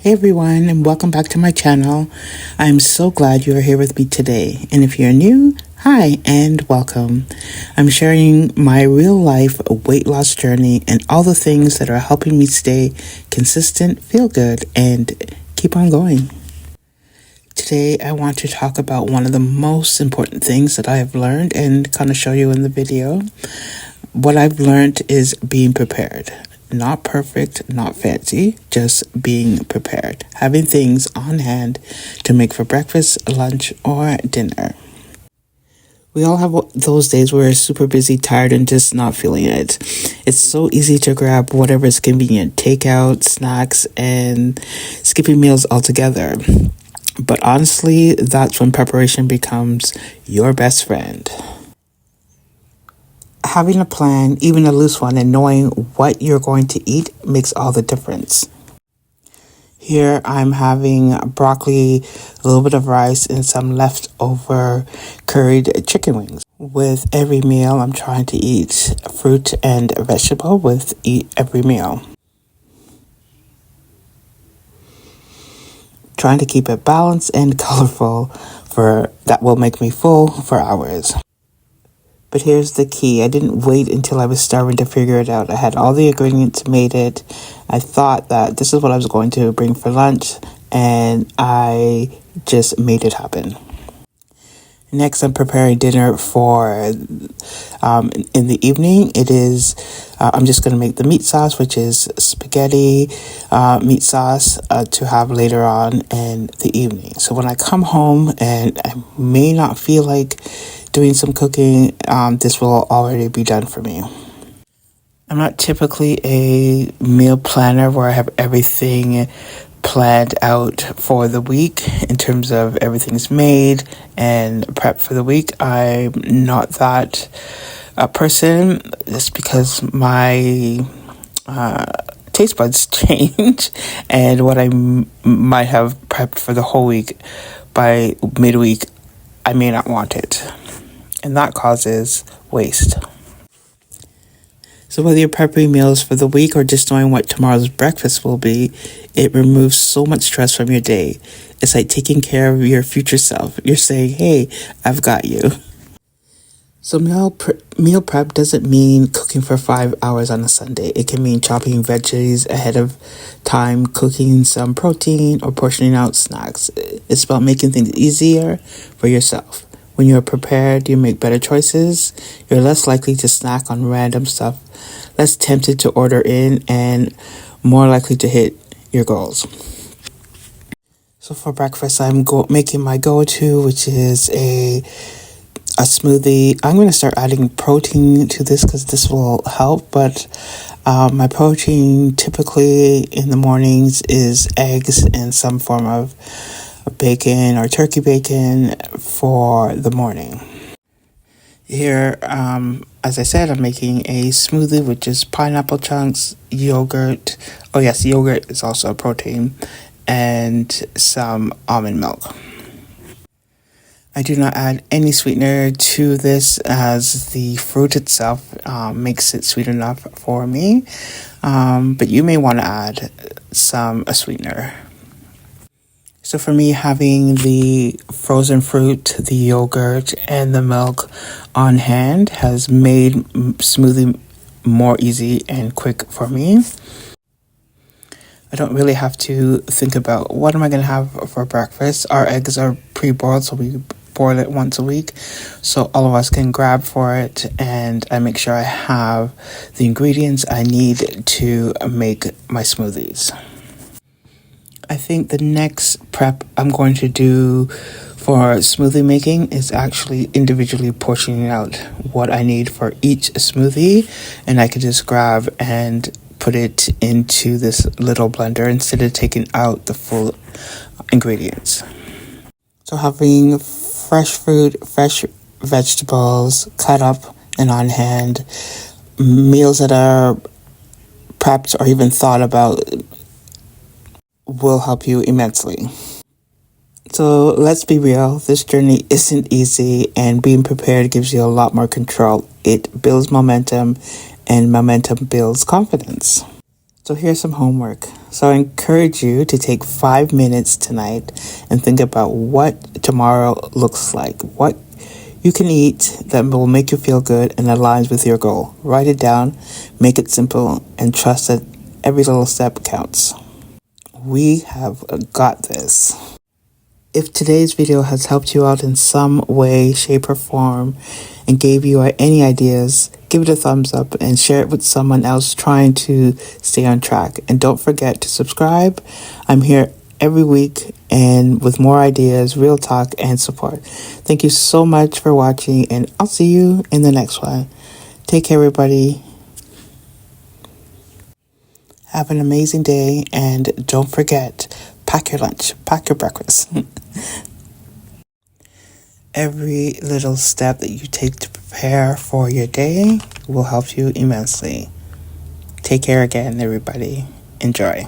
Hey everyone, and welcome back to my channel. I'm so glad you are here with me today. And if you're new, hi and welcome. I'm sharing my real life weight loss journey and all the things that are helping me stay consistent, feel good, and keep on going. Today, I want to talk about one of the most important things that I have learned and kind of show you in the video. What I've learned is being prepared. Not perfect, not fancy, just being prepared. Having things on hand to make for breakfast, lunch, or dinner. We all have those days where we're super busy, tired, and just not feeling it. It's so easy to grab whatever is convenient, takeout, snacks, and skipping meals altogether. But honestly, that's when preparation becomes your best friend. Having a plan, even a loose one, and knowing what you're going to eat makes all the difference. Here I'm having broccoli, a little bit of rice, and some leftover curried chicken wings. With every meal, I'm trying to eat fruit and vegetable with every meal. Trying to keep it balanced and colorful that will make me full for hours. But here's the key. I didn't wait until I was starving to figure it out. I had all the ingredients, made it. I thought that this is what I was going to bring for lunch, and I just made it happen. Next, I'm preparing dinner for in the evening. I'm just going to make the meat sauce, which is spaghetti meat sauce to have later on in the evening. So when I come home and I may not feel like doing some cooking, this will already be done for me. I'm not typically a meal planner where I have everything planned out for the week in terms of everything's made and prepped for the week. I'm not that person just because my taste buds change, and what I might have prepped for the whole week by midweek, I may not want it, and that causes waste. So whether you're prepping meals for the week or just knowing what tomorrow's breakfast will be, it removes so much stress from your day. It's like taking care of your future self. You're saying, hey, I've got you. So meal prep doesn't mean cooking for 5 hours on a Sunday. It can mean chopping veggies ahead of time, cooking some protein, or portioning out snacks. It's about making things easier for yourself. When you're prepared, you make better choices. You're less likely to snack on random stuff, less tempted to order in, and more likely to hit your goals. So for breakfast, I'm making my go-to, which is a smoothie. I'm going to start adding protein to this because this will help, but my protein typically in the mornings is eggs and some form of bacon or turkey bacon for the morning. Here, as I said, I'm making a smoothie, which is pineapple chunks, yogurt. Oh yes, yogurt is also a protein, and some almond milk. I do not add any sweetener to this as the fruit itself makes it sweet enough for me, but you may want to add a sweetener. So for me, having the frozen fruit, the yogurt, and the milk on hand has made smoothie more easy and quick for me. I don't really have to think about what am I going to have for breakfast. Our eggs are pre-boiled, so we boil it once a week, so all of us can grab for it, and I make sure I have the ingredients I need to make my smoothies. I think the next prep I'm going to do for smoothie making is actually individually portioning out what I need for each smoothie, and I could just grab and put it into this little blender instead of taking out the full ingredients. So having fresh fruit, fresh vegetables cut up and on hand, meals that are prepped or even thought about will help you immensely. So let's be real, this journey isn't easy, and being prepared gives you a lot more control. It builds momentum, and momentum builds confidence. So here's some homework. So I encourage you to take 5 minutes tonight and think about what tomorrow looks like. What you can eat that will make you feel good and aligns with your goal. Write it down, make it simple, and trust that every little step counts. We have got this. If today's video has helped you out in some way, shape, or form and gave you any ideas, give it a thumbs up and share it with someone else trying to stay on track. And don't forget to subscribe. I'm here every week and with more ideas, real talk, and support. Thank you so much for watching, and I'll see you in the next one. Take care, everybody. Have an amazing day, and don't forget, pack your lunch, pack your breakfast. Every little step that you take to prepare for your day will help you immensely. Take care again, everybody. Enjoy.